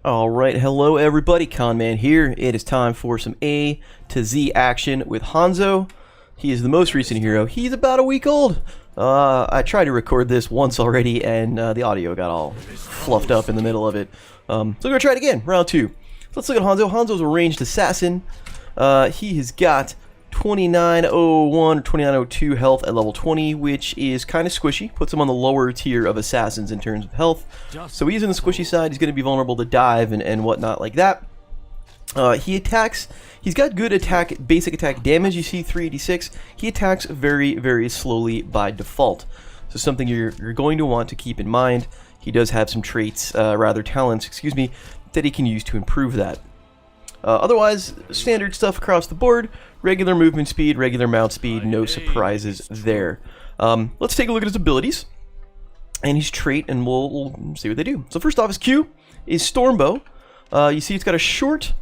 Alright, hello everybody, Conman here. It is time for some A to Z action with Hanzo. He is the most recent hero. He's about a week old. I tried to record this once already and the audio got all fluffed up in the middle of it. So we're going to try it again, round 2. So let's look at Hanzo. Hanzo's a ranged assassin. He has got 2901 or 2902 health at level 20, which is kind of squishy. Puts him on the lower tier of assassins in terms of health. So he's in the squishy side. He's going to be vulnerable to dive and whatnot like that. He attacks. He's got good basic attack damage. You see 386. He attacks very, very slowly by default. So something you're going to want to keep in mind. He does have some traits, talents, excuse me, that he can use to improve that. Otherwise, standard stuff across the board. Regular movement speed, regular mount speed, no surprises there. Let's take a look at his abilities and his trait, and we'll see what they do. So first off, his Q is Stormbow. You see it's got a short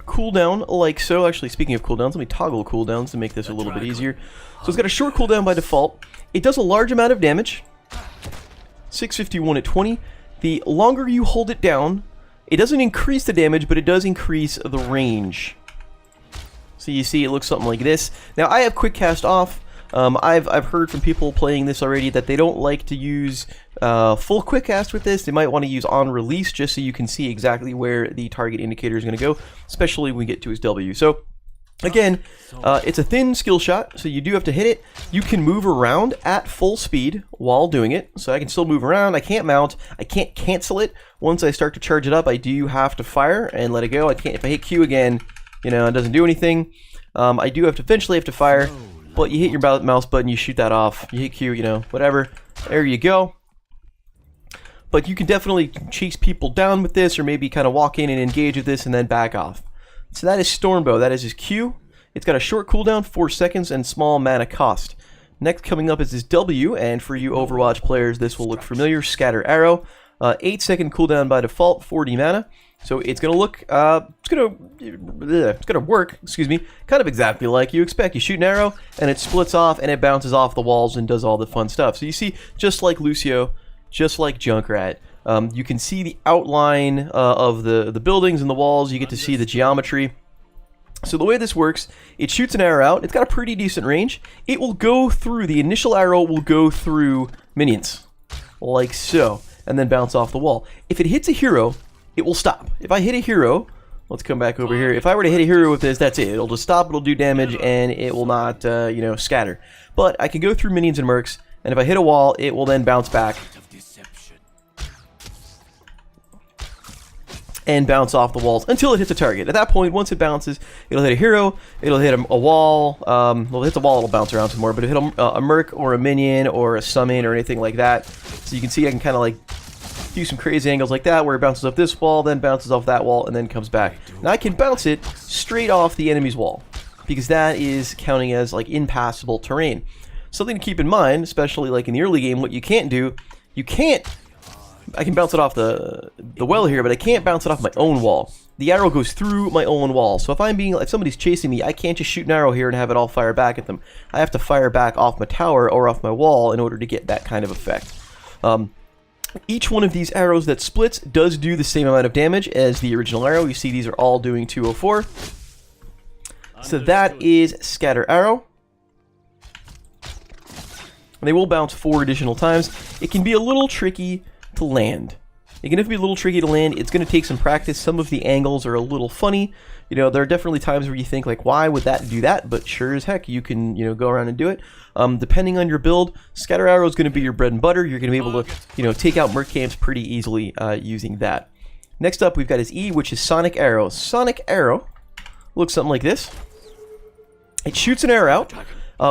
cooldown like so. Actually, speaking of cooldowns, let me toggle cooldowns to make this a little bit easier. So it's got a short cooldown by default. It does a large amount of damage, 651 at 20. The longer you hold it down, it doesn't increase the damage, but it does increase the range. So you see it looks something like this. Now I have quick cast off. I've heard from people playing this already that they don't like to use full quick cast with this. They might want to use on release just so you can see exactly where the target indicator is going to go, especially when we get to his W. So again, it's a thin skill shot, so you do have to hit it. You can move around at full speed while doing it, so I can still move around. I can't mount. I can't cancel it. Once I start to charge it up, I do have to fire and let it go. I can't. If I hit Q again, you know, it doesn't do anything. I do have to eventually have to fire, but you hit your mouse button, you shoot that off. You hit Q, you know, whatever. There you go. But you can definitely chase people down with this, or maybe kind of walk in and engage with this and then back off. So that is Stormbow. That is his Q. It's got a short cooldown, 4 seconds, and small mana cost. Next coming up is his W, and for you Overwatch players, this will look familiar. Scatter Arrow. 8-second cooldown by default, 40 mana. So it's gonna look, it's gonna work, excuse me, kind of exactly like you expect. You shoot an arrow, and it splits off, and it bounces off the walls and does all the fun stuff. So you see, just like Lucio, just like Junkrat, you can see the outline of the buildings and the walls. You get to see the geometry. So the way this works, it shoots an arrow out. It's got a pretty decent range. It will go through, the initial arrow will go through minions, like so, and then bounce off the wall. If it hits a hero, it will stop. If I hit a hero, let's come back over here. If I were to hit a hero with this, that's it. It'll just stop, it'll do damage, and it will not, you know, scatter. But I can go through minions and mercs, and if I hit a wall, it will then bounce back and bounce off the walls until it hits a target. At that point, once it bounces, it'll hit a hero, it'll hit a wall, well, if it hits a wall, it'll bounce around some more, but if it hit a merc or a minion or a summon or anything like that, so you can see I can kind of like do some crazy angles like that where it bounces off this wall, then bounces off that wall, and then comes back. Now I can bounce it straight off the enemy's wall, because that is counting as like impassable terrain. Something to keep in mind, especially like in the early game, what you can't do, I can bounce it off the well here, but I can't bounce it off my own wall. The arrow goes through my own wall, so if somebody's chasing me, I can't just shoot an arrow here and have it all fire back at them. I have to fire back off my tower or off my wall in order to get that kind of effect. Each one of these arrows that splits does do the same amount of damage as the original arrow. You see these are all doing 204. So that is Scatter Arrow. They will bounce 4 additional times. It can be a little tricky to land. It can be a little tricky to land. It's going to take some practice. Some of the angles are a little funny. You know, there are definitely times where you think, like, why would that do that? But sure as heck, you can, you know, go around and do it. Depending on your build, Scatter Arrow is going to be your bread and butter. You're going to be able to, you know, take out merc camps pretty easily using that. Next up, we've got his E, which is Sonic Arrow. Sonic Arrow looks something like this. It shoots an arrow out.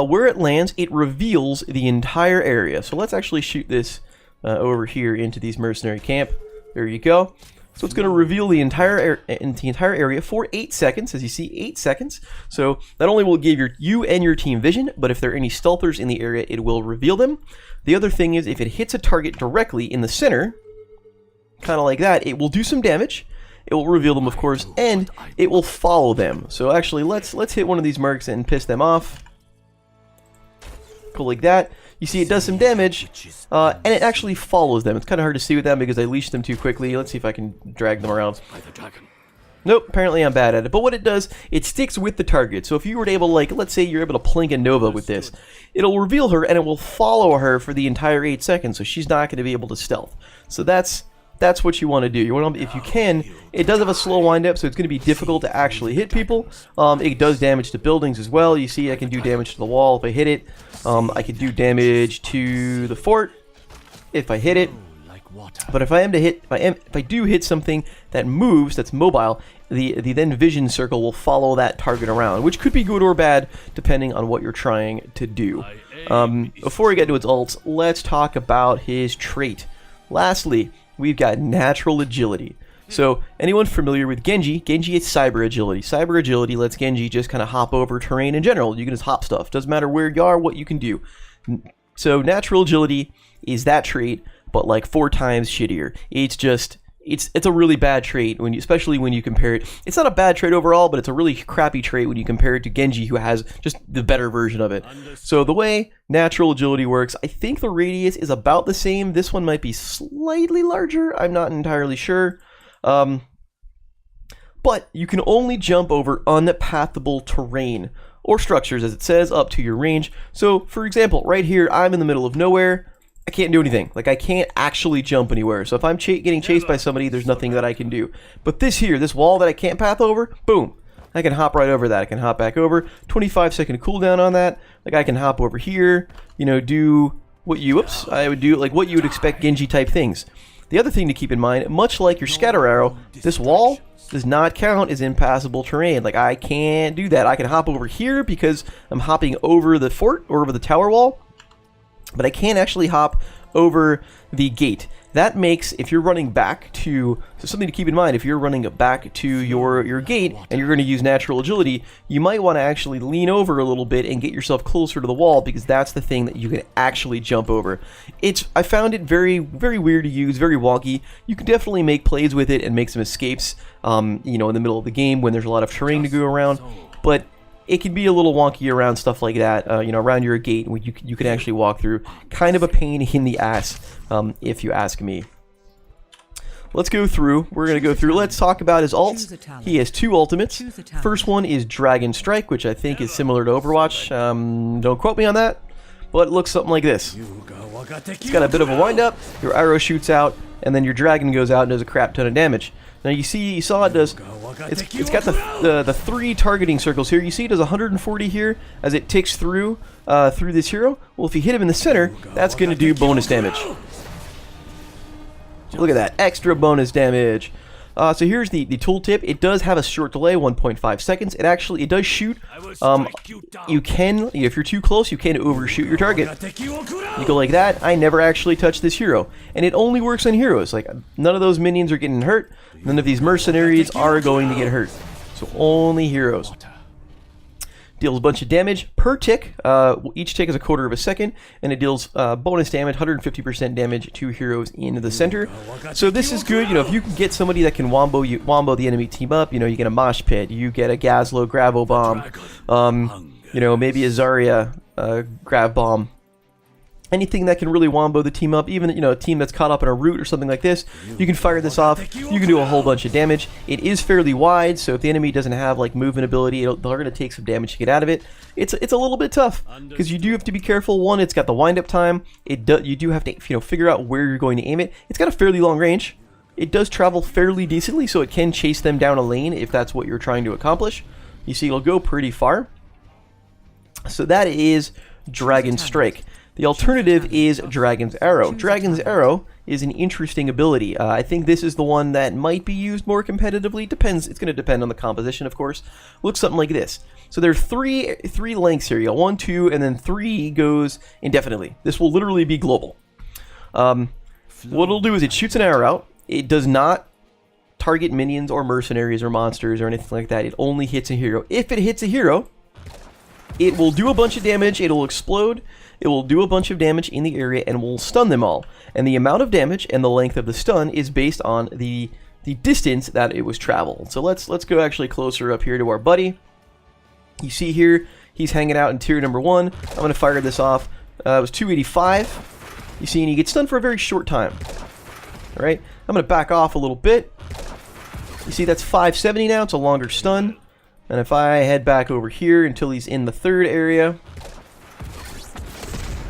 Where it lands, it reveals the entire area. So let's actually shoot this over here into these mercenary camp. There you go. So it's going to reveal the entire area for 8 seconds, as you see, 8 seconds. So not only will it give you and your team vision, but if there are any stealthers in the area, it will reveal them. The other thing is, if it hits a target directly in the center, kind of like that, it will do some damage. It will reveal them, of course, and it will follow them. So actually, let's hit one of these mercs and piss them off. Cool, like that. you see it does some damage, and it actually follows them. It's kind of hard to see with them because I leashed them too quickly. Let's see if I can drag them around. Nope, apparently I'm bad at it. But what it does, it sticks with the target. So if you were able to, like, let's say you're able to plink a Nova with this, it'll reveal her and it will follow her for the entire 8 seconds, so she's not going to be able to stealth. So that's what you want to do. You want to, if you can, it does have a slow wind-up, so it's going to be difficult to actually hit people. It does damage to buildings as well. You see I can do damage to the wall if I hit it. I can do damage to the fort if I hit it. But if I do hit something that moves, that's mobile, the then vision circle will follow that target around, which could be good or bad depending on what you're trying to do. Before we get to its ults, let's talk about his trait. Lastly, we've got natural agility. So anyone familiar with Genji? Genji is cyber agility. Cyber agility lets Genji just kind of hop over terrain in general. You can just hop stuff. Doesn't matter where you are, what you can do. So natural agility is that trait, but like 4 times shittier. It's just, it's a really bad trait, especially when you compare it. It's not a bad trait overall, but it's a really crappy trait when you compare it to Genji, who has just the better version of it. So the way natural agility works, I think the radius is about the same. This one might be slightly larger. I'm not entirely sure. But you can only jump over unpathable terrain or structures, as it says, up to your range. So, for example, right here, I'm in the middle of nowhere. I can't do anything. Like, I can't actually jump anywhere. So if I'm getting chased by somebody, there's nothing that I can do. But this here, this wall that I can't path over, boom, I can hop right over that. I can hop back over. 25-second cooldown on that. Like, I can hop over here, you know, do what you, I would do, like what you would expect Genji type things. The other thing to keep in mind, much like your scatter arrow, this wall does not count as impassable terrain. Like, I can't do that. I can hop over here because I'm hopping over the fort or over the tower wall, but I can't actually hop over the gate. That makes, if you're running back to, so something to keep in mind, if you're running back to your gate and you're going to use natural agility, you might want to actually lean over a little bit and get yourself closer to the wall, because that's the thing that you can actually jump over. I found it very, very weird to use, very wonky. You can definitely make plays with it and make some escapes, you know, in the middle of the game when there's a lot of terrain to go around, but it can be a little wonky around stuff like that, you know, around your gate, where you can actually walk through. Kind of a pain in the ass, if you ask me. Let's go through. We're going to go through. Let's talk about his ults. He has 2 ultimates. First one is Dragon Strike, which I think is similar to Overwatch. Don't quote me on that, but it looks something like this. It's got a bit of a wind-up. Your arrow shoots out, and then your dragon goes out and does a crap ton of damage. Now you saw it does, it's got the 3 targeting circles here. You see it does 140 here as it ticks through this hero. Well, if you hit him in the center, that's going to do bonus damage. Look at that, extra bonus damage. So here's the tooltip. It does have a short delay, 1.5 seconds. It does shoot. You can, if you're too close, you can overshoot your target. You go like that. I never actually touched this hero, and it only works on heroes. Like, none of those minions are getting hurt. None of these mercenaries are going to get hurt. So only heroes. Deals a bunch of damage per tick. Each tick is a quarter of a second, and it deals bonus damage, 150% damage to heroes in the center. So this is good. You know, if you can get somebody that can wombo the enemy team up, you know, you get a mosh pit, you get a Gazlo Gravo bomb, you know, maybe a Zarya grav bomb. Anything that can really wombo the team up, even, you know, a team that's caught up in a route or something like this, you can fire this off. You can do a whole bunch of damage. It is fairly wide, so if the enemy doesn't have like movement ability, they're going to take some damage to get out of it. It's a little bit tough because you do have to be careful. One, it's got the wind-up time. You do have to, you know, figure out where you're going to aim it. It's got a fairly long range. It does travel fairly decently, so it can chase them down a lane if that's what you're trying to accomplish. You see, it'll go pretty far. So that is Dragon Strike. The alternative is Dragon's Arrow. Dragon's Arrow is an interesting ability. I think this is the one that might be used more competitively. Depends. It's going to depend on the composition, of course. Looks something like this. So there are three lengths here. You got 1, 2, and then 3 goes indefinitely. This will literally be global. What it'll do is it shoots an arrow out. It does not target minions or mercenaries or monsters or anything like that. It only hits a hero. If it hits a hero, it will do a bunch of damage. It'll explode. It will do a bunch of damage in the area and will stun them all. And the amount of damage and the length of the stun is based on the distance that it was traveled. So let's go actually closer up here to our buddy. You see here, he's hanging out in tier number 1. I'm going to fire this off. It was 285. You see, and you get stunned for a very short time. All right, I'm going to back off a little bit. You see, that's 570 now. It's a longer stun. And if I head back over here until he's in the third area,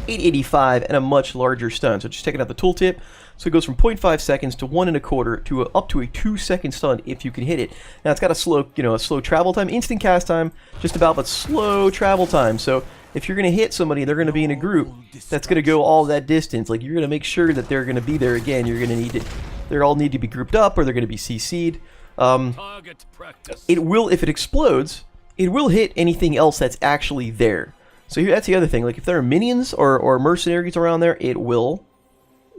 885 and a much larger stun. So just checking out the tooltip. So it goes from 0.5 seconds to 1 1/4 to up to a 2-second stun if you can hit it. Now it's got a slow, a slow travel time, instant cast time, just about, but slow travel time. So if you're going to hit somebody, they're going to be in a group that's going to go all that distance. Like, you're going to make sure that they're going to be there again. You're going to need to, they all need to be grouped up, or they're going to be CC'd. It will, if it explodes, it will hit anything else that's actually there. So here, that's the other thing. Like, if there are minions or mercenaries around there, it will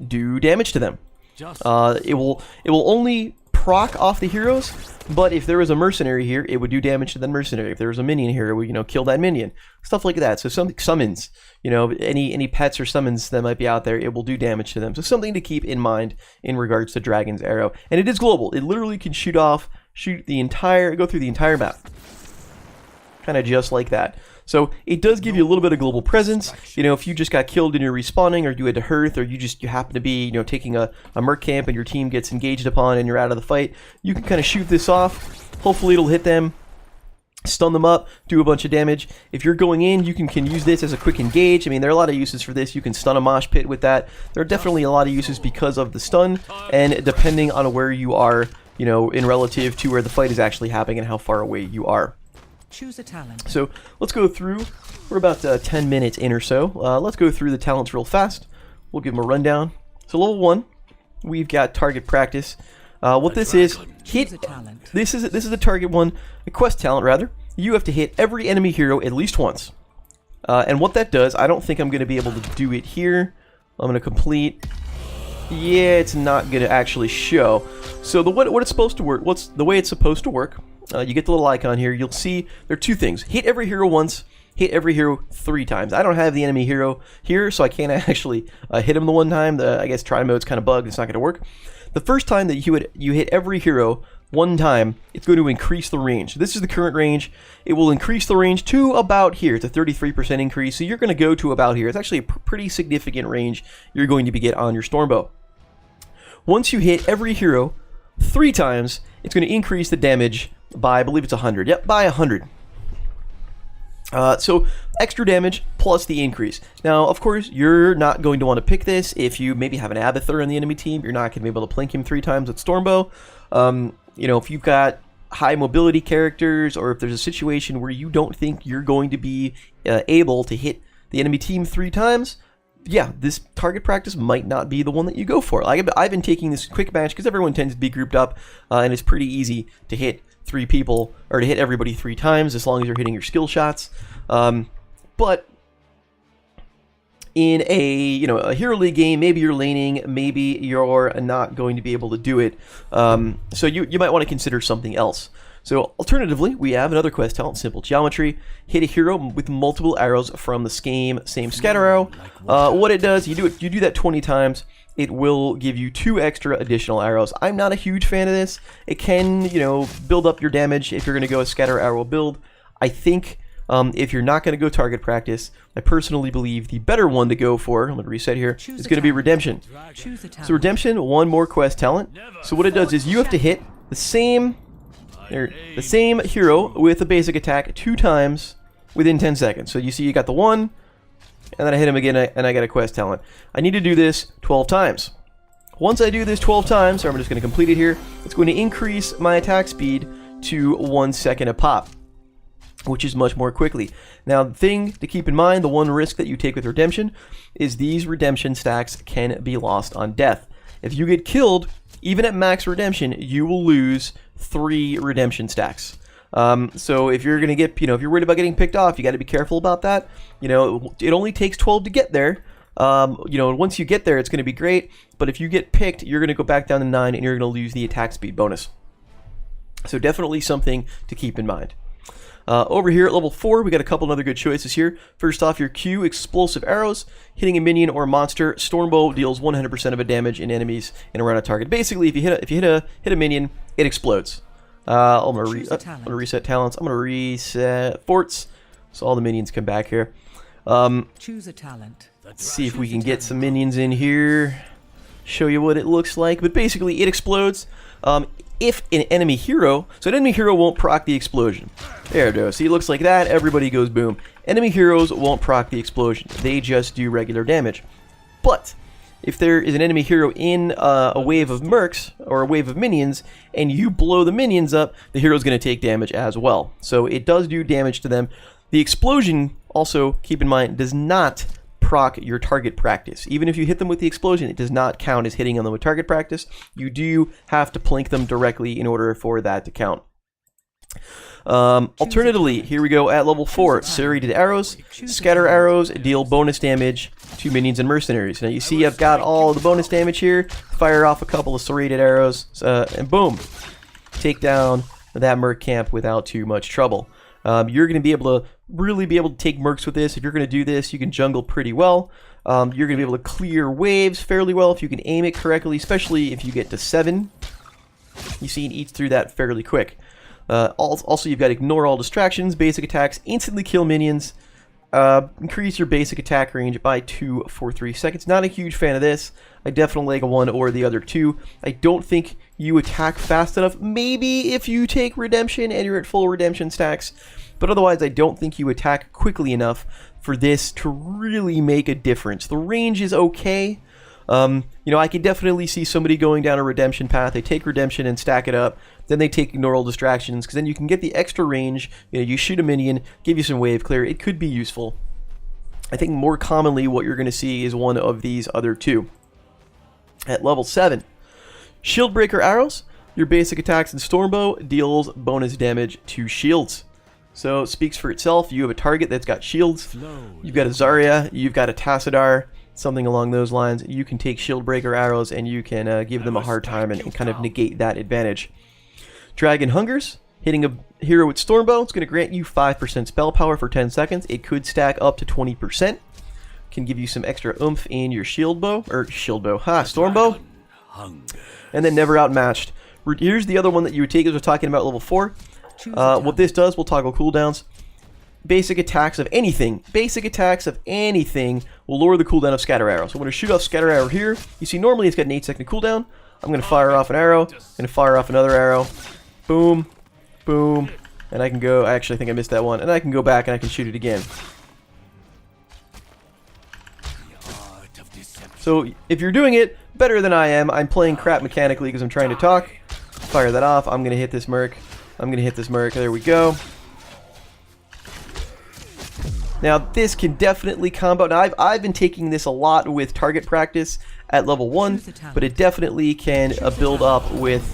do damage to them. It will only proc off the heroes, but if there was a mercenary here, it would do damage to that mercenary. If there was a minion here, it would, kill that minion. Stuff like that. So some summons, any pets or summons that might be out there, it will do damage to them. So something to keep in mind in regards to Dragon's Arrow. And it is global. It literally can go through the entire map. Kind of just like that. So it does give you a little bit of global presence. If you just got killed and you're respawning, or you had to hearth, or you happen to be, taking a merc camp and your team gets engaged upon and you're out of the fight, you can kind of shoot this off. Hopefully it'll hit them, stun them up, do a bunch of damage. If you're going in, you can use this as a quick engage. I mean, there are a lot of uses for this. You can stun a mosh pit with that. There are definitely a lot of uses because of the stun, and depending on where you are, in relative to where the fight is actually happening and how far away you are. Choose a talent. So let's go through. We're about 10 minutes in or so. Let's go through the talents real fast. We'll give them a rundown. So level 1, we've got target practice. What this is, hit. This is a target one, a quest talent rather. You have to hit every enemy hero at least once. And what that does, I don't think I'm going to be able to do it here. I'm going to complete. Yeah, it's not going to actually show. So what it's supposed to work. The way it's supposed to work. You get the little icon here. You'll see there are two things. Hit every hero once. Hit every hero 3 times. I don't have the enemy hero here, so I can't actually hit him the one time. I guess try mode's kind of bugged. It's not going to work. The first time that you hit every hero 1 time, it's going to increase the range. This is the current range. It will increase the range to about here. It's a 33% increase, so you're going to go to about here. It's actually a pretty significant range you're going to get on your Stormbow. Once you hit every hero 3 times, it's going to increase the damage by, I believe it's 100. Yep, by 100. So extra damage plus the increase. Now, of course, you're not going to want to pick this if you maybe have an Abathur on the enemy team. You're not going to be able to plink him 3 times with Stormbow. If you've got high mobility characters, or if there's a situation where you don't think you're going to be able to hit the enemy team 3 times, yeah, this target practice might not be the one that you go for. I've been taking this quick match because everyone tends to be grouped up, and it's pretty easy to hit 3 people, or to hit everybody 3 times, as long as you're hitting your skill shots. But in a Hero League game, maybe you're laning, maybe you're not going to be able to do it. So you might want to consider something else. So alternatively, we have another quest talent, Simple Geometry. Hit a hero with multiple arrows from the same scatter arrow. What it does, you do that 20 times. It will give you 2 extra additional arrows. I'm not a huge fan of this. It can, build up your damage if you're going to go a scatter arrow build. I think if you're not going to go target practice, I personally believe the better one to go for, I'm going to reset here, is going to be Redemption. So Redemption, 1 more quest talent. So what it does is you have to hit the same hero with a basic attack 2 times within 10 seconds. So you see you got the 1, and then I hit him again, and I got a quest talent. I need to do this 12 times. Once I do this 12 times, so I'm just going to complete it here, it's going to increase my attack speed to 1 second a pop, which is much more quickly. Now, the thing to keep in mind, the one risk that you take with Redemption, is these Redemption stacks can be lost on death. If you get killed, even at max Redemption, you will lose 3 Redemption stacks. So if you're going to get, if you're worried about getting picked off, you got to be careful about that. It only takes 12 to get there. Once you get there, it's going to be great. But if you get picked, you're going to go back down to 9, and you're going to lose the attack speed bonus. So definitely something to keep in mind. Over here at level 4, we got a couple other good choices here. First off, your Q, Explosive Arrows. Hitting a minion or a monster, Stormbow deals 100% of a damage in enemies and around a target. Basically, if you hit a minion, it explodes. I'm gonna reset talents. I'm gonna reset forts, so all the minions come back here. Choose a talent. Let's see if we can get some minions in here. Show you what it looks like. But basically, it explodes. If an enemy hero, so an enemy hero won't proc the explosion. There it goes. See, it looks like that. Everybody goes boom. Enemy heroes won't proc the explosion. They just do regular damage. But if there is an enemy hero in a wave of mercs or a wave of minions, and you blow the minions up, the hero's going to take damage as well. So it does do damage to them. The explosion, also, keep in mind, does not proc your target practice. Even if you hit them with the explosion, it does not count as hitting on them with target practice. You do have to plink them directly in order for that to count. Alternatively, here we go at level 4, serrated arrows. Scatter arrows deal bonus damage to minions and mercenaries. Now you see I've got all the bonus damage here. Fire off a couple of serrated arrows, and boom, take down that merc camp without too much trouble. You're going to be able to really be able to take mercs with this. If you're going to do this, you can jungle pretty well. You're going to be able to clear waves fairly well if you can aim it correctly, especially if you get to 7. You see it eats through that fairly quick. Also, you've got ignore all distractions, basic attacks, instantly kill minions, increase your basic attack range by 2 for 3 seconds. Not a huge fan of this. I definitely like one or the other two. I don't think you attack fast enough. Maybe if you take redemption and you're at full redemption stacks, but otherwise I don't think you attack quickly enough for this to really make a difference. The range is okay. You know, I can definitely see somebody going down a redemption path. They take redemption and stack it up. Then they take ignore all distractions, because then you can get the extra range. You know, you shoot a minion, give you some wave clear. It could be useful. I think more commonly what you're going to see is one of these other two. At level 7, shield breaker arrows. Your basic attacks in Stormbow deals bonus damage to shields. So it speaks for itself. You have a target that's got shields. You've got a Zarya. You've got a Tassadar. Something along those lines. You can take shield breaker arrows and you can give them a hard time and kind of negate that advantage. Dragon Hungers. Hitting a hero with Stormbow, it's going to grant you 5% spell power for 10 seconds. It could stack up to 20%. Can give you some extra oomph in your Stormbow. And then never outmatched. Here's the other one that you would take as we're talking about level 4. What this does, we'll toggle cooldowns. Basic attacks of anything will lower the cooldown of Scatter Arrow. So I'm going to shoot off Scatter Arrow here. You see normally it's got an 8-second cooldown. I'm going to fire off an arrow. I'm going to fire off another arrow. Boom. Boom. And I can go, actually I think I missed that one. And I can go back and I can shoot it again. So if you're doing it better than I am, I'm playing crap mechanically because I'm trying to talk. Fire that off. I'm going to hit this merc. There we go. Now this can definitely combo. Now I've been taking this a lot with target practice at level 1, but it definitely can build up with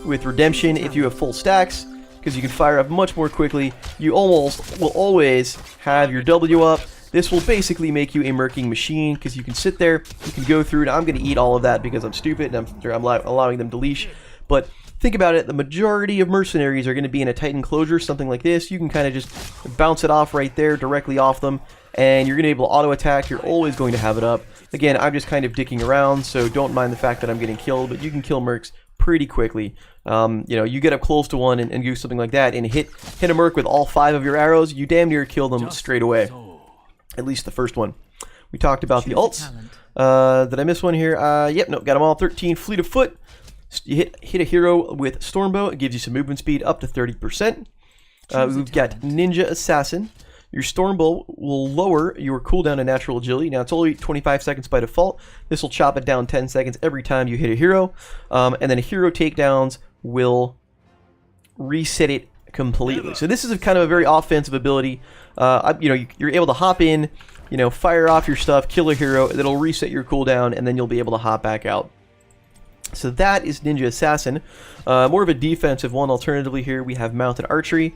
redemption if you have full stacks, because you can fire up much more quickly. You almost will always have your W up. This will basically make you a merking machine because you can sit there, you can go through, and I'm going to eat all of that because I'm stupid and I'm allowing them to leash. But think about it, the majority of mercenaries are going to be in a tight enclosure, something like this. You can kind of just bounce it off right there, directly off them, and you're going to be able to auto-attack. You're always going to have it up. Again, I'm just kind of dicking around, so don't mind the fact that I'm getting killed, but you can kill mercs pretty quickly. You know, you get up close to one and do something like that, and hit a merc with all 5 of your arrows, you damn near kill them straight away. At least the first one. We talked about the ults. Did I miss one here? Yep, no, got them all. 13, Fleet of Foot. You hit a hero with Stormbow. It gives you some movement speed up to 30%. We've got Ninja Assassin. Your Stormbow will lower your cooldown and natural agility. Now, it's only 25 seconds by default. This will chop it down 10 seconds every time you hit a hero. And then hero takedowns will reset it completely. So this is kind of a very offensive ability. You know, you're able to hop in, you know, fire off your stuff, kill a hero, that'll reset your cooldown, and then you'll be able to hop back out. So that is Ninja Assassin. More of a defensive one. Alternatively here, we have Mounted Archery.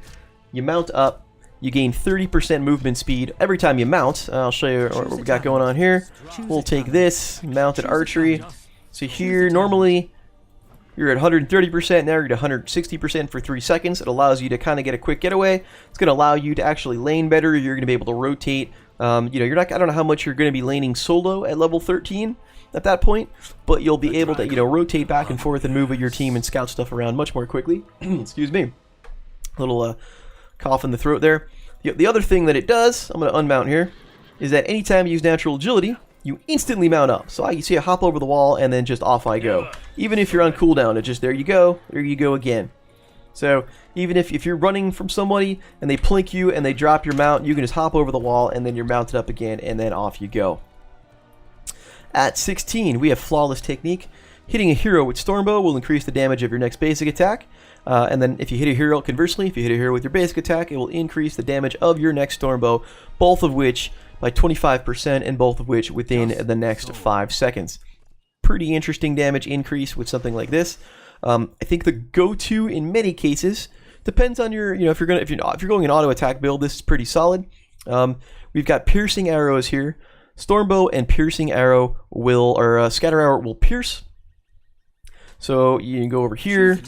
You mount up, you gain 30% movement speed every time you mount. I'll show you what we got going on here. We'll take this, Mounted Archery. So here, normally, you're at 130%, now you're at 160% for 3 seconds. It allows you to kind of get a quick getaway. It's going to allow you to actually lane better. You're going to be able to rotate. You know, you're not, I don't know how much you're going to be laning solo at level 13 at that point, but you'll be able to, you know, rotate back and forth and move with your team and scout stuff around much more quickly. Excuse me. Little cough in the throat there. The other thing that it does, I'm going to unmount here. is that anytime you use natural agility, you instantly mount up. So you see I hop over the wall and then just off I go. Even if you're on cooldown, it just there you go again. So even if you're running from somebody and they plink you and they drop your mount, you can just hop over the wall and then you're mounted up again and then off you go. At 16, we have Flawless Technique. Hitting a hero with Stormbow will increase the damage of your next basic attack. And then if you hit a hero, conversely, if you hit a hero with your basic attack, it will increase the damage of your next Stormbow, both of which by 25% and both of which within the next 5 seconds. Pretty interesting damage increase with something like this. I think the go-to in many cases depends on your, if you're going an auto attack build, this is pretty solid. We've got piercing arrows here. Stormbow and piercing arrow will, or scatter arrow will pierce. So you can go over here,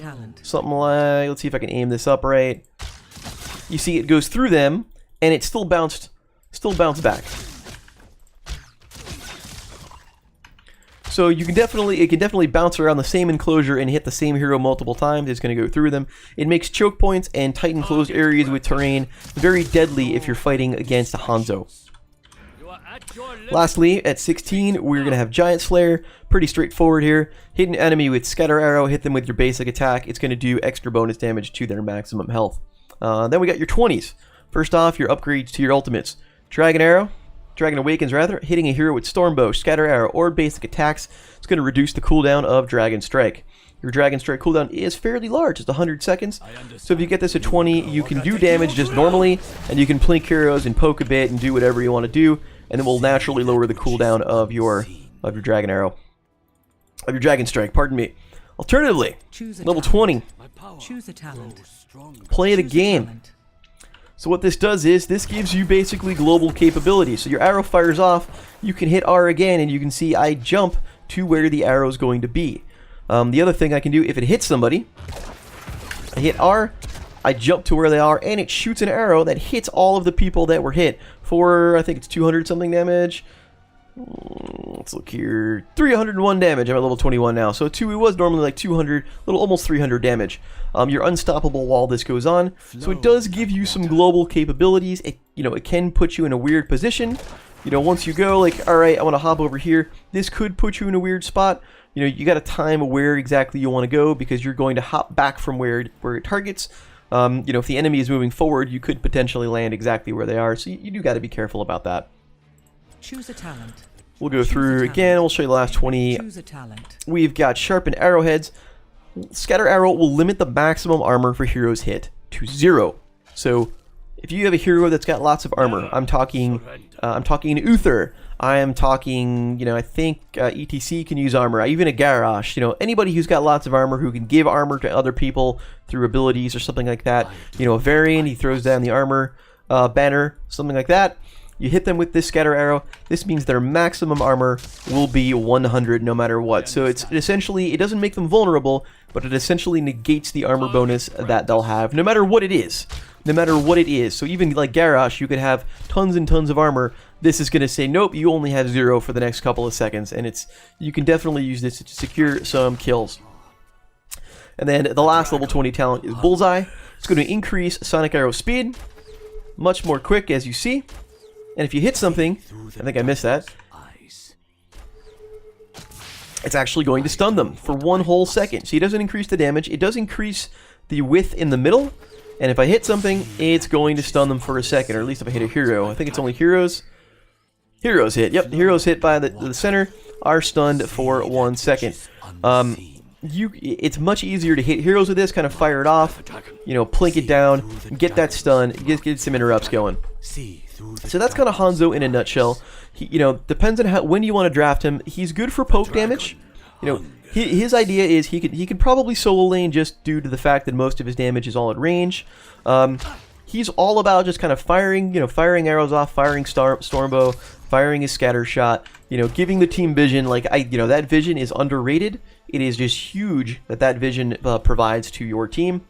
something like, let's see if I can aim this up right. You see it goes through them, and it still bounced back. So it can definitely bounce around the same enclosure and hit the same hero multiple times. It's going to go through them. It makes choke points and tight enclosed areas with terrain very deadly if you're fighting against a Hanzo. Lastly, at 16, we're going to have Giant Slayer. Pretty straightforward here. Hit an enemy with Scatter Arrow, hit them with your basic attack. It's going to do extra bonus damage to their maximum health. Then we got your 20s. First off, your upgrades to your ultimates. Dragon Awakens rather, hitting a hero with Stormbow, Scatter Arrow, or basic attacks. It's going to reduce the cooldown of Dragon Strike. Your Dragon Strike cooldown is fairly large, it's 100 seconds. So if you get this at 20, you can do damage just normally, and you can plink heroes and poke a bit and do whatever you want to do, and it will naturally lower the cooldown of your Dragon Arrow. Of your Dragon Strike, pardon me. Alternatively, level 20. Choose a talent. Play the game. So what this does is, this gives you basically global capability. So your arrow fires off, you can hit R again, and you can see I jump to where the arrow is going to be. The other thing I can do, if it hits somebody, I hit R, I jump to where they are, and it shoots an arrow that hits all of the people that were hit for, I think it's 200 something damage. Let's look here, 301 damage. I'm at level 21 now, so it was normally like 200, almost 300 damage. You're unstoppable while this goes on, so it does give you some global capabilities. It can put you in a weird position. Once you go, like, all right, I want to hop over here. This could put you in a weird spot. You got to time where exactly you want to go because you're going to hop back from where it targets. If the enemy is moving forward, you could potentially land exactly where they are. So you do got to be careful about that. Choose a talent. We'll go through again. We'll show you the last 20. Choose a talent. We've got sharpened arrowheads. Scatter arrow will limit the maximum armor for heroes hit to 0. So if you have a hero that's got lots of armor, I'm talking Uther. I am talking, I think ETC can use armor. Even a Garrosh. Anybody who's got lots of armor who can give armor to other people through abilities or something like that. A Varian, he throws down the armor banner, something like that. You hit them with this scatter arrow. This means their maximum armor will be 100 no matter what. So it doesn't make them vulnerable, but it essentially negates the armor bonus that they'll have, no matter what it is. No matter what it is. So even like Garrosh, you could have tons and tons of armor. This is going to say, nope, you only have 0 for the next couple of seconds. And you can definitely use this to secure some kills. And then the last level 20 talent is Bullseye. It's going to increase Sonic Arrow speed. Much more quick, as you see. And if you hit something, I think I missed that, it's actually going to stun them for 1 whole second. So it doesn't increase the damage. It does increase the width in the middle. And if I hit something, it's going to stun them for a second. Or at least if I hit a hero. I think it's only heroes. Heroes hit. Yep, heroes hit by the center are stunned for 1 second. It's much easier to hit heroes with this. Kind of fire it off. Plink it down. Get that stun. Get some interrupts going. So that's kind of Hanzo in a nutshell. Depends on when you want to draft him. He's good for poke damage. His idea is he can probably solo lane just due to the fact that most of his damage is all at range. He's all about just kind of firing arrows off, firing Stormbow, firing his scatter shot. Giving the team vision. That vision is underrated. It is just huge that vision provides to your team.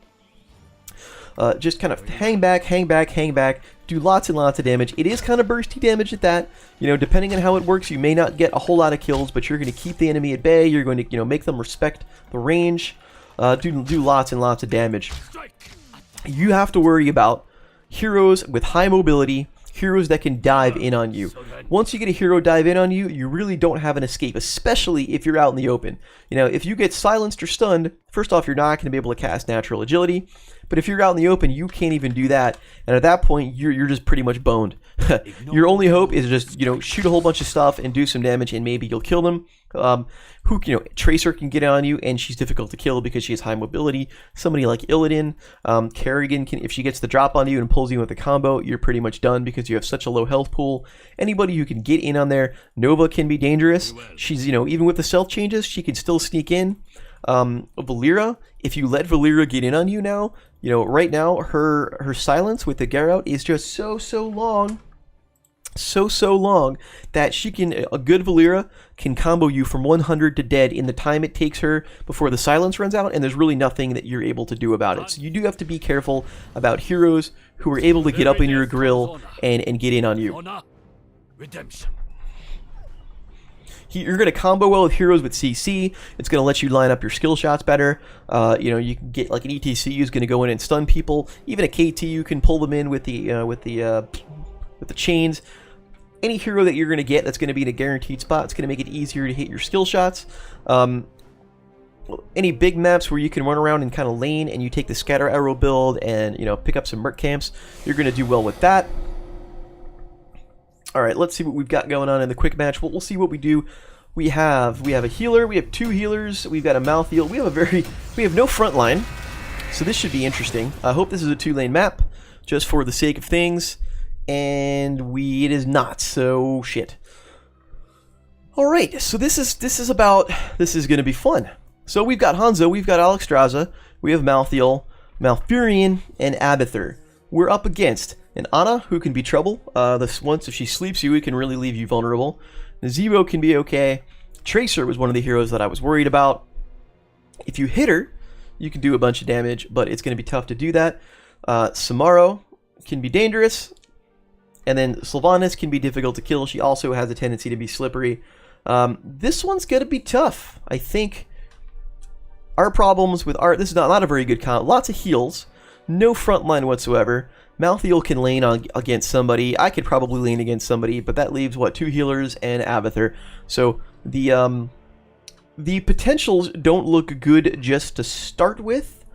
Just kind of hang back, do lots and lots of damage. It is kind of bursty damage at that. Depending on how it works, you may not get a whole lot of kills, but you're going to keep the enemy at bay. You're going to, make them respect the range. Do lots and lots of damage. You have to worry about heroes with high mobility heroes that can dive in on you. Once you get a hero dive in on you, you really don't have an escape, especially if you're out in the open. You know, if you get silenced or stunned, first off, you're not going to be able to cast natural agility. But if you're out in the open, you can't even do that. And at that point, you're just pretty much boned. Your only hope is just, you know, shoot a whole bunch of stuff and do some damage, and maybe you'll kill them. Tracer can get on you, and she's difficult to kill because she has high mobility. Somebody like Illidan, Kerrigan, if she gets the drop on you and pulls you with a combo, you're pretty much done because you have such a low health pool. Anybody who can get in on there, Nova can be dangerous. She's, you know, even with the stealth changes, she can still sneak in. Valera, if you let Valera get in on you now, you know, right now her silence with the Geralt is just so long. So long that she can, a good Valera can combo you from 100 to dead in the time it takes her before the silence runs out, and there's really nothing that you're able to do about it. So you do have to be careful about heroes who are able to get up in your grill and get in on you. You're going to combo well with heroes with CC. It's going to let you line up your skill shots better. You know, you can get like an ETC who's going to go in and stun people. Even a KT, you can pull them in with the chains. Any hero that you're going to get that's going to be in a guaranteed spot, it's going to make it easier to hit your skill shots. Any big maps where you can run around and kind of lane and you take the scatter arrow build and, you know, pick up some merc camps, you're going to do well with that. All right, let's see what we've got going on in the quick match. We'll see what we do. We have a healer. We have 2 healers. We've got a mouth heal. We have no front line, so this should be interesting. I hope this is a 2-lane map, just for the sake of things. And it is not, so shit. Alright, so this is going to be fun. So we've got Hanzo, we've got Alexstrasza, we have Malthael, Malfurion, and Abathur. We're up against an Ana, who can be trouble. Once if she sleeps you, it can really leave you vulnerable. Nazebo can be okay. Tracer was one of the heroes that I was worried about. If you hit her, you can do a bunch of damage, but it's going to be tough to do that. Samaro can be dangerous. And then Sylvanas can be difficult to kill. She also has a tendency to be slippery. This one's going to be tough. I think our problems with this is not a very good comp. Lots of heals. No front line whatsoever. Malthael can lane against somebody. I could probably lane against somebody, but that leaves, what, 2 healers and Abathur. So the potentials don't look good just to start with.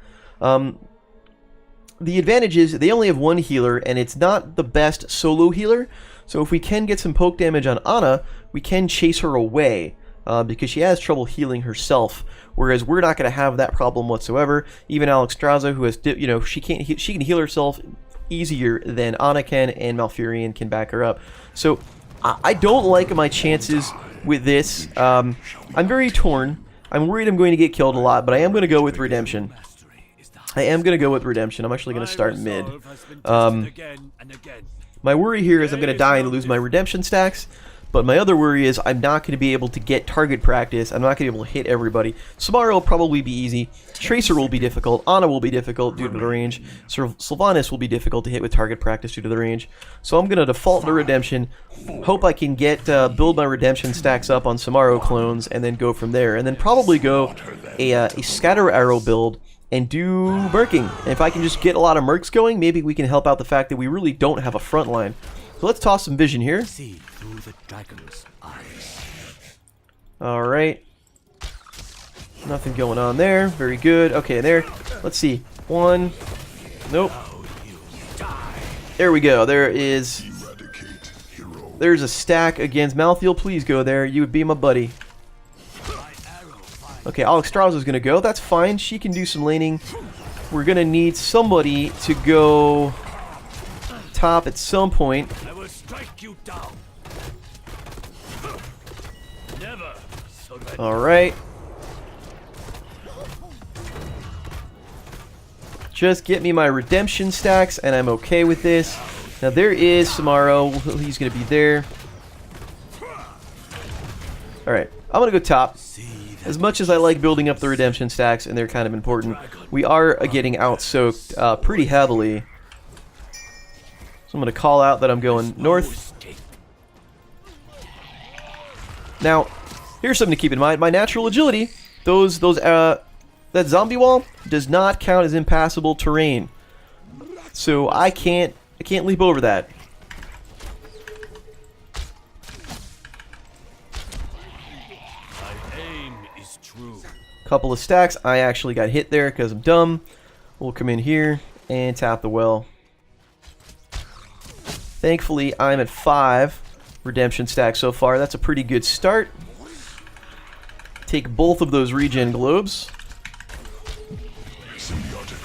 The advantage is they only have 1 healer, and it's not the best solo healer. So if we can get some poke damage on Ana, we can chase her away, because she has trouble healing herself. Whereas we're not going to have that problem whatsoever. Even Alexstrasza, who has, you know, she can heal herself easier than Ana can, and Malfurion can back her up. So I don't like my chances with this. I'm very torn. I'm worried I'm going to get killed a lot, but I am going to go with Redemption. I'm actually going to start mid. My worry here is I'm going to die and lose my redemption stacks, but my other worry is I'm not going to be able to get target practice. I'm not going to be able to hit everybody. Samara will probably be easy. Tracer will be difficult. Ana will be difficult due to the range. Sylvanas will be difficult to hit with target practice due to the range. So I'm going to default to redemption. Hope I can get build my redemption stacks up on Samaro clones and then go from there. And then probably go a scatter arrow build and do merking. And if I can just get a lot of mercs going, maybe we can help out the fact that we really don't have a front line. So let's toss some vision here. See through the dragon's eyes. Alright. Nothing going on there. Very good. Okay, there. Let's see. 1. Nope. There we go. There's a stack against Malthael. Please go there. You would be my buddy. Okay, Alexstrasza is going to go. That's fine. She can do some laning. We're going to need somebody to go top at some point. I will strike you down. Never. Alright. Just get me my redemption stacks, and I'm okay with this. Now, there is Samaro. He's going to be there. Alright, I'm going to go top. As much as I like building up the redemption stacks, and they're kind of important, we are getting out-soaked pretty heavily. So I'm going to call out that I'm going north. Now, here's something to keep in mind. My natural agility, that zombie wall does not count as impassable terrain. So I can't leap over that. Couple of stacks. I actually got hit there because I'm dumb. We'll come in here and tap the well. Thankfully, I'm at 5 redemption stacks so far. That's a pretty good start. Take both of those regen globes.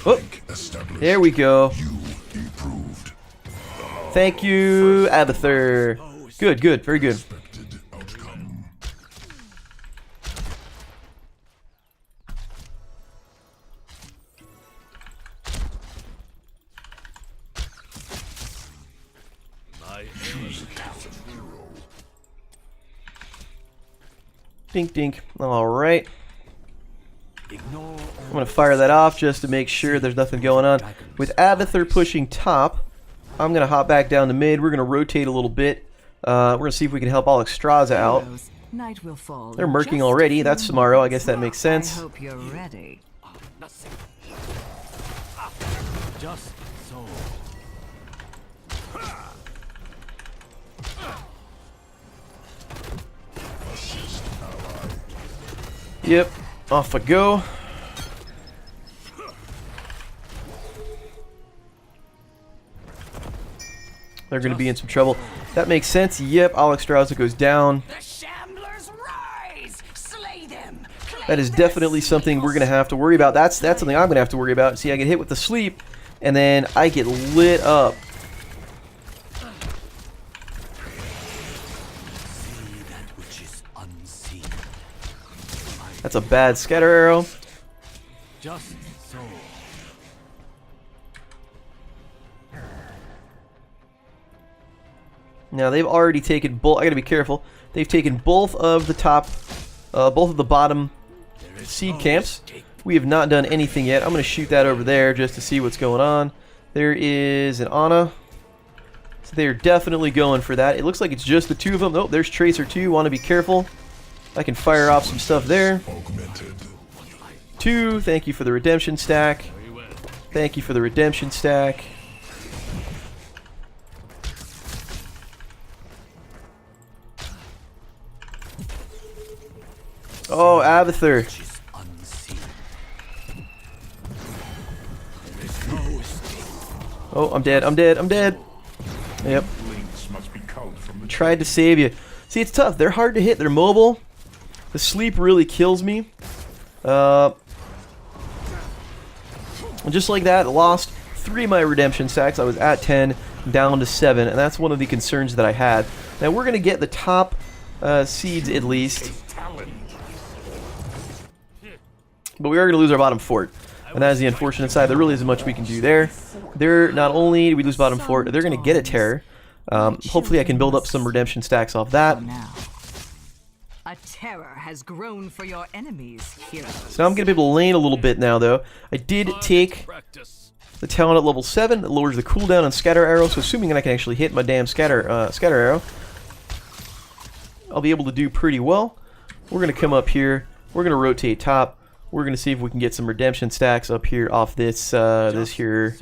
Oh, there we go. Thank you, Abathur. Good, good, very good. Dink, dink. All right. I'm going to fire that off just to make sure there's nothing going on. With Abathur pushing top, I'm going to hop back down to mid. We're going to rotate a little bit. We're going to see if we can help Alexstrasza out. Night will fall. They're murking already. That's Samaro. I guess that makes sense. I hope you're ready. Just so. Yep. Off I go. They're going to be in some trouble. That makes sense. Yep, Alexstrasza goes down. The shamblers rise! Slay them! That is definitely something we're going to have to worry about. That's something I'm going to have to worry about. See, I get hit with the sleep, and then I get lit up. See that which is unseen. That's a bad scatter arrow. Just so. Now they've already taken both. I gotta be careful. They've taken both of the top, both of the bottom seed camps. We have not done anything yet. I'm gonna shoot that over there just to see what's going on. There is an Ana. So they're definitely going for that. It looks like it's just the two of them. Oh, there's Tracer too. Want to be careful. I can fire off some stuff there. 2. Thank you for the redemption stack. Thank you for the redemption stack. Oh, Abathur. Oh, I'm dead. I'm dead. I'm dead. Yep. Tried to save you. See, it's tough. They're hard to hit. They're mobile. The sleep really kills me. Just like that, lost 3 of my redemption stacks. I was at 10, down to 7, and that's one of the concerns that I had. Now we're going to get the top seeds at least. But we are going to lose our bottom fort. And that is the unfortunate side. There really isn't much we can do there. Not only do we lose bottom fort, they're going to get a terror. Hopefully I can build up some redemption stacks off that. A terror has grown for your enemies, heroes. So now I'm going to be able to lane a little bit now, though. I did take the talent at level 7. It lowers the cooldown on scatter arrow, so assuming that I can actually hit my damn scatter arrow, I'll be able to do pretty well. We're going to come up here. We're going to rotate top. We're going to see if we can get some redemption stacks up here off this this here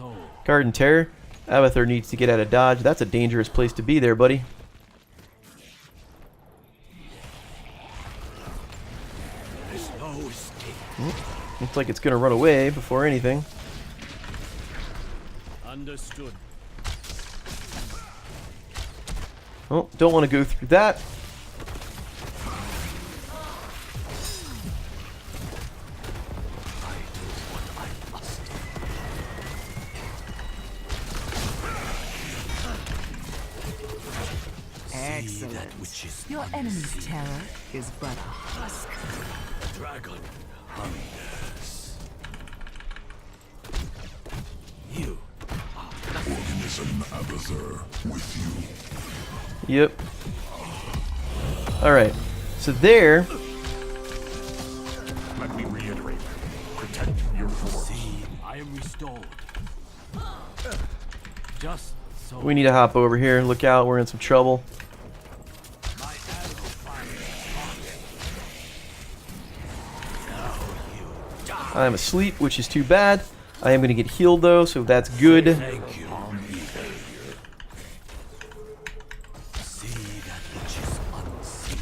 Garden Terror. Abathur needs to get out of dodge. That's a dangerous place to be there, buddy. Looks like it's going to run away before anything. Understood. Oh, don't want to go through that. Excellent. Your enemy's terror is but a husk. Dragon hungers. You. Organism Abathur with you. Yep. Alright. So there. Let me reiterate. Protect your force. See, I am restored. Just so. We need to hop over here. Look out, we're in some trouble. My arrow fires. I'm asleep, which is too bad. I am going to get healed though, so that's good. Thank you. See that which is unseen.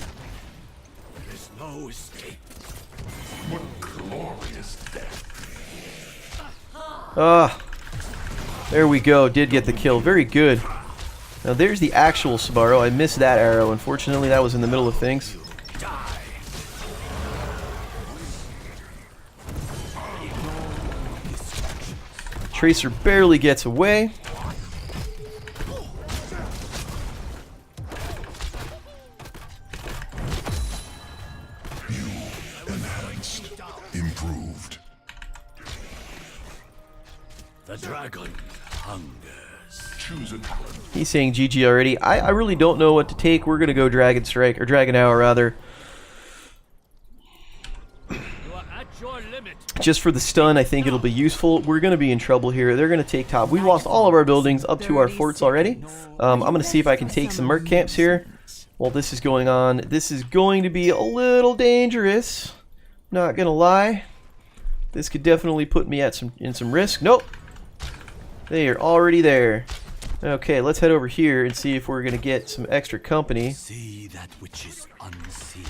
There is no escape. Ah, there we go. Did get the kill. Very good. Now there's the actual Sbarro. I missed that arrow. Unfortunately, that was in the middle of things. Tracer barely gets away. Enhanced. Improved. The dragon hungers. Choose a talent. He's saying GG already. I really don't know what to take. We're gonna go Dragon Strike, or Dragon Hour rather. You are at your limit. Just for the stun, I think it'll be useful. We're gonna be in trouble here. They're gonna take top. We lost all of our buildings up to our forts already. I'm gonna see if I can take some merc camps here while this is going on. This is going to be a little dangerous. Not gonna lie. This could definitely put me at in some risk. Nope. They are already there. Okay, let's head over here and see if we're gonna get some extra company. See that which is unseen.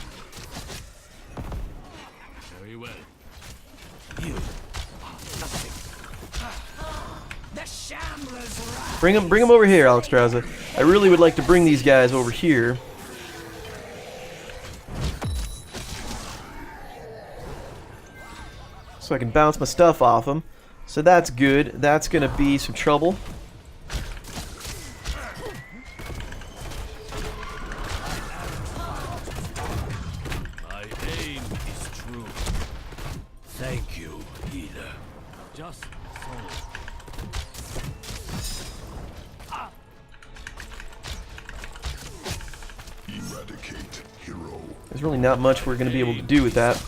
Very well. You are nothing. The Shamblers Bring them over here, Alex Strauza. I really would like to bring these guys over here. So I can bounce my stuff off them. So that's good. That's gonna be some trouble. My aim is true. Thank you, healer. Just so. Eradicate hero. There's really not much we're gonna be able to do with that.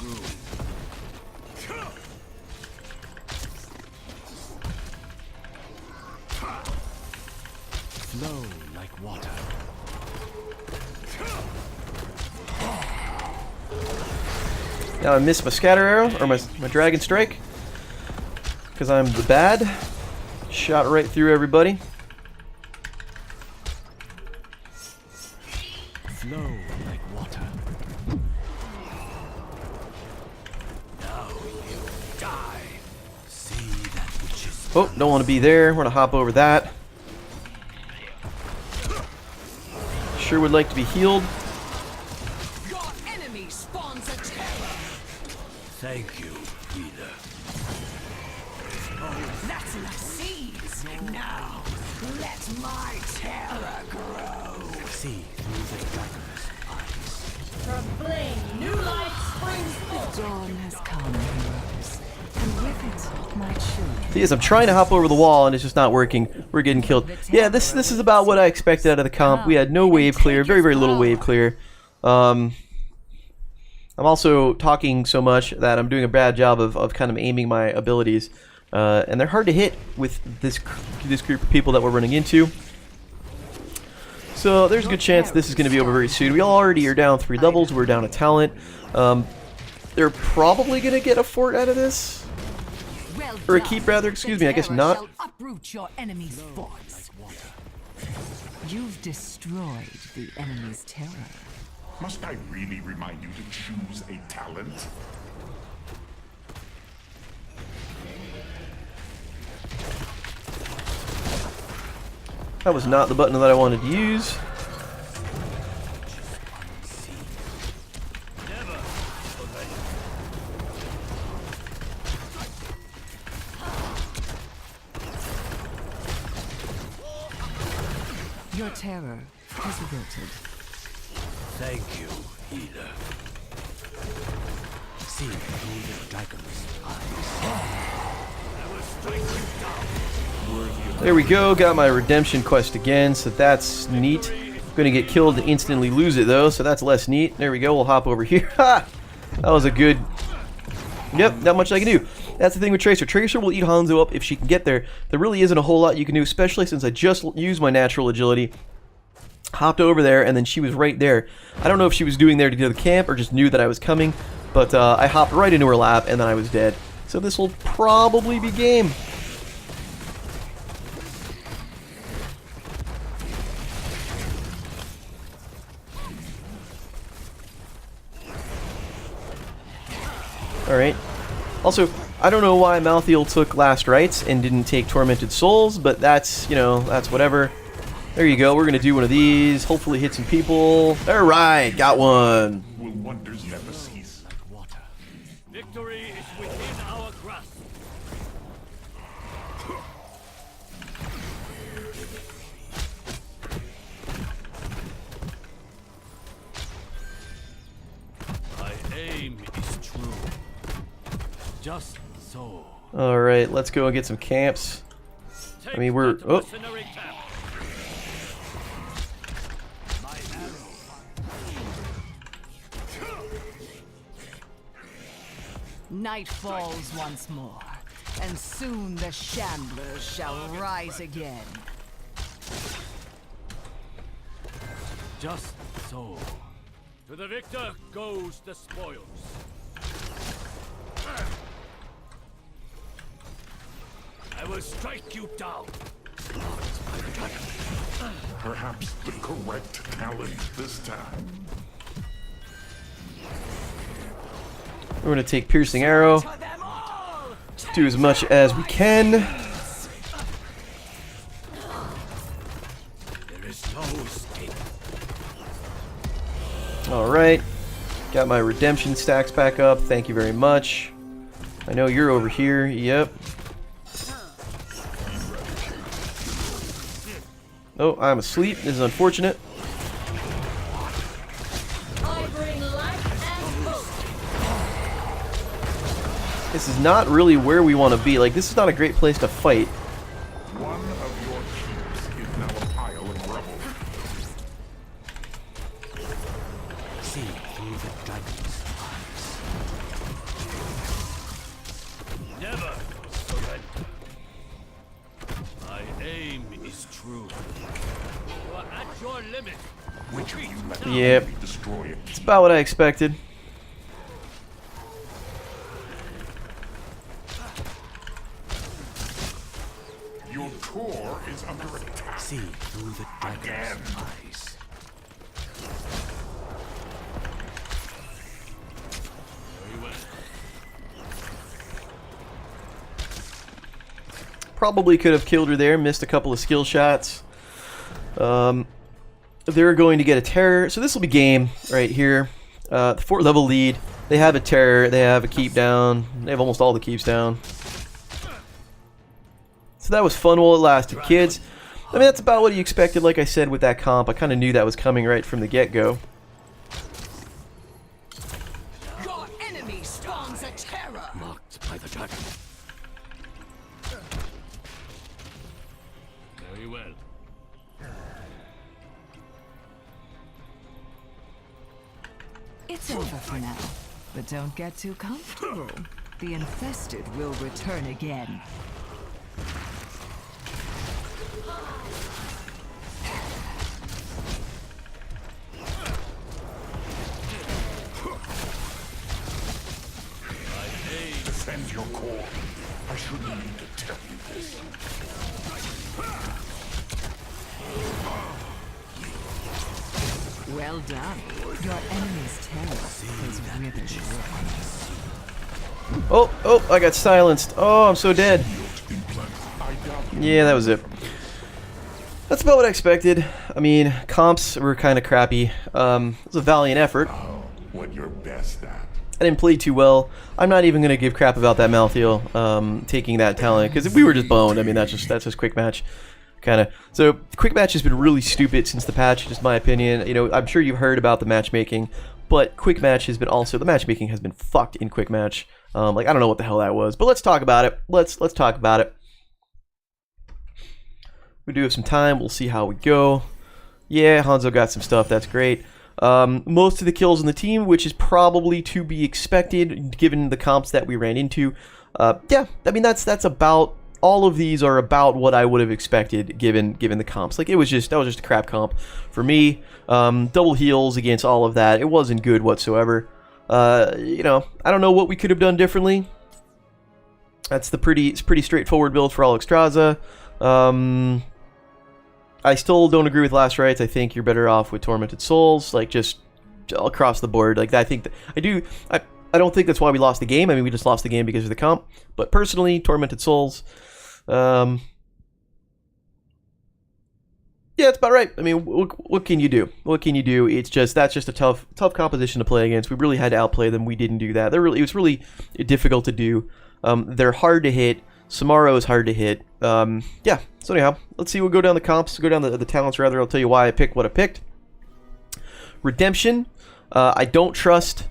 Flow like water. Now I missed my scatter arrow, or my dragon strike. Because I'm the bad. Shot right through everybody. Flow like water. Now you die. See that which is Oh, don't want to be there. We're gonna hop over that. Sure would like to be healed. Your enemy spawns a terror. Thank you, healer. That's enough seeds. Now, let my terror grow. See through the dragon's eyes. New light springs forth. Dawn has come, heroes, and with it, my children. Yes, I'm trying to hop over the wall and it's just not working. We're getting killed. Yeah, this is about what I expected out of the comp. We had no wave clear, very little wave clear. I'm also talking so much that I'm doing a bad job of kind of aiming my abilities, and they're hard to hit with this group of people that we're running into. So there's a good chance this is going to be over very soon. We already are down 3 levels. We're down a talent. They're probably going to get a fort out of this. Well Or a done. keep, rather. Excuse The me, I guess terror not. shall uproot your enemy's forts. You've destroyed the enemy's terror. Must I really remind you to choose a talent? That was not the button that I wanted to use. Your terror has wilted. Thank you, healer. See through the dragon's eyes. There we go, got my redemption quest again, so that's neat. Gonna get killed and instantly lose it though, so that's less neat. There we go, we'll hop over here. Ha! That was a good... Yep, not much I can do. That's the thing with Tracer. Tracer will eat Hanzo up if she can get there. There really isn't a whole lot you can do, especially since I just used my natural agility. Hopped over there, and then she was right there. I don't know if she was doing there to go to the camp or just knew that I was coming, but I hopped right into her lap, and then I was dead. So this will probably be game. Alright. Also, I don't know why Malthael took Last Rites and didn't take Tormented Souls, but that's, you know, that's whatever. There you go. We're going to do one of these. Hopefully hit some people. Alright, got one. Will wonders never cease? Like water. Victory is within our grasp. My aim is true. Just so. Alright, let's go and get some camps. I mean, we're... Oh. Night falls once more, and soon the Shamblers shall rise again. Just so. To the victor goes the spoils. I will strike you down. Perhaps the correct talent this time. We're going to take Piercing Arrow. Do as much as we can. There is no escape. Alright. Got my redemption stacks back up. Thank you very much. I know you're over here. Yep. Oh, I'm asleep. This is unfortunate. This is not really where we want to be. Like, this is not a great place to fight. One of your troops is now a pile of rubble. See through the dragon's eyes. Never surrender. My aim is true. You are at your limit. Which of you let Yep. me destroy it? It's about what I expected. Your core is under attack. See through the dragon's Again. eyes. Very well. Probably could have killed her there. Missed a couple of skill shots. They're going to get a terror. So this will be game right here. The 4th level lead. They have a terror. They have a keep down. They have almost all the keeps down. So that was fun while it lasted, kids. I mean, that's about what you expected, like I said, with that comp. I kind of knew that was coming right from the get-go. Your enemy spawns a terror. Marked by the dragon. Very well. It's over for now, but don't get too comfortable. The infested will return again. Defend your core. I shouldn't need to tell you this. Well done. Your enemy's terror is withered. Oh, I got silenced. Oh, I'm so dead. Yeah, that was it. That's about what I expected. I mean, comps were kind of crappy. It was a valiant effort. Oh, what you're best at. I didn't play too well. I'm not even gonna give crap about that Malthael taking that talent, because if we were just boned, I mean that's just Quickmatch, kind of. So Quickmatch has been really stupid since the patch, just my opinion. You know, I'm sure you've heard about the matchmaking, but Quickmatch has been also the matchmaking has been fucked in Quickmatch. Like I don't know what the hell that was, but let's talk about it. Let's talk about it. We do have some time. We'll see how we go. Yeah, Hanzo got some stuff. That's great. Most of the kills on the team, which is probably to be expected given the comps that we ran into. Yeah, I mean that's about all of these are about what I would have expected given the comps. Like that was just a crap comp for me. Double heals against all of that. It wasn't good whatsoever. You know, I don't know what we could have done differently. It's pretty straightforward build for Alexstrasza. I still don't agree with Last Rites. I think you're better off with Tormented Souls, like just across the board. Like I think that I don't think that's why we lost the game. I mean, we just lost the game because of the comp. But personally, Tormented Souls, yeah, it's about right. I mean, what can you do? What can you do? It's just that's just a tough composition to play against. We really had to outplay them. We didn't do that. It was really difficult to do. They're hard to hit. Samaro is hard to hit. Yeah. So anyhow, let's see. We'll go down the comps. Go down the talents rather. I'll tell you why I picked what I picked. Redemption. I don't trust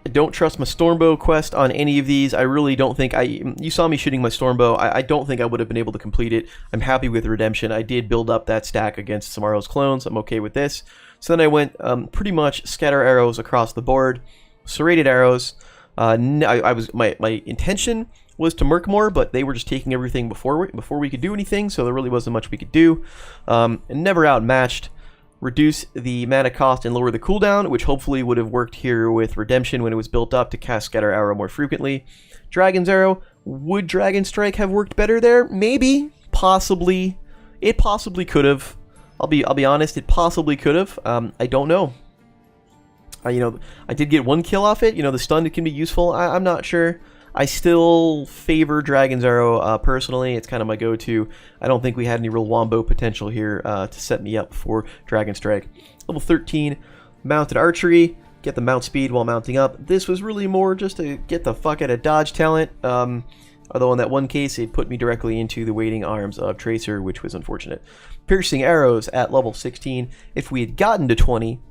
my Stormbow quest on any of these. I really don't think you saw me shooting my Stormbow. I don't think I would have been able to complete it. I'm happy with Redemption. I did build up that stack against Samaro's clones. I'm okay with this. So then I went pretty much scatter arrows across the board, serrated arrows. My intention was to merc more, but they were just taking everything before we could do anything, so there really wasn't much we could do. Never outmatched. Reduce the mana cost and lower the cooldown, which hopefully would have worked here with Redemption when it was built up to cast Scatter Arrow more frequently. Dragon's Arrow. Would Dragon Strike have worked better there? Maybe. Possibly. It possibly could have. I'll be honest, it possibly could have. I don't know. I did get one kill off it. The stun can be useful. I'm not sure. I still favor Dragon's Arrow personally. It's kind of my go-to. I don't think we had any real wombo potential here to set me up for Dragon Strike. Level 13, Mounted Archery. Get the mount speed while mounting up. This was really more just to get the fuck out of dodge talent. Although in that one case, it put me directly into the waiting arms of Tracer, which was unfortunate. Piercing Arrows at level 16. If we had gotten to 20,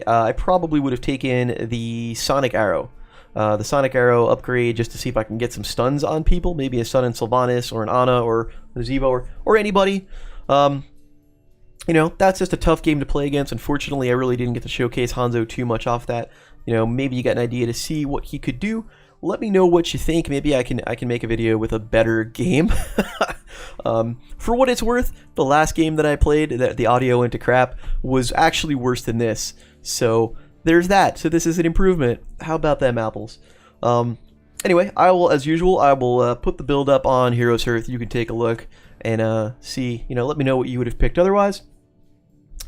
I probably would have taken the Sonic Arrow. The Sonic Arrow upgrade just to see if I can get some stuns on people, maybe a stun in Sylvanas or an Ana or a Zevo or anybody. That's just a tough game to play against. Unfortunately, I really didn't get to showcase Hanzo too much off that. Maybe you got an idea to see what he could do. Let me know what you think. Maybe I can make a video with a better game. For what it's worth, the last game that I played, the audio went to crap, was actually worse than this. So there's that. So this is an improvement. How about them apples? Anyway, as usual, I will put the build up on Heroes Hearth. You can take a look and see, let me know what you would have picked otherwise.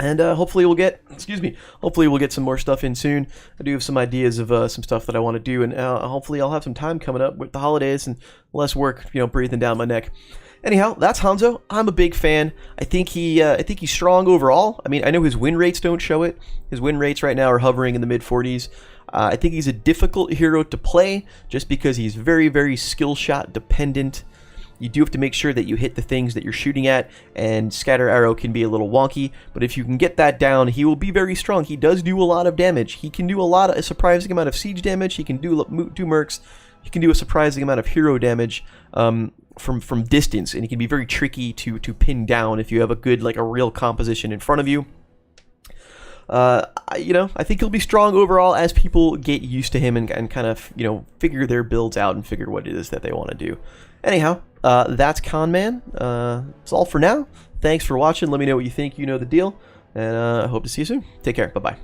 And hopefully we'll get some more stuff in soon. I do have some ideas of some stuff that I want to do, and hopefully I'll have some time coming up with the holidays and less work, breathing down my neck. Anyhow, that's Hanzo. I'm a big fan. I think he's strong overall. I mean, I know his win rates don't show it. His win rates right now are hovering in the mid 40s. I think he's a difficult hero to play just because he's very, very skill shot dependent. You do have to make sure that you hit the things that you're shooting at, and Scatter Arrow can be a little wonky, but if you can get that down, he will be very strong. He does do a lot of damage. He can do a surprising amount of siege damage. He can do mercs. He can do a surprising amount of hero damage from distance, and he can be very tricky to pin down if you have a real composition in front of you. I think he'll be strong overall as people get used to him and kind of, figure their builds out and figure what it is that they want to do. Anyhow, that's Conman. That's all for now. Thanks for watching. Let me know what you think. You know the deal. And I hope to see you soon. Take care. Bye-bye.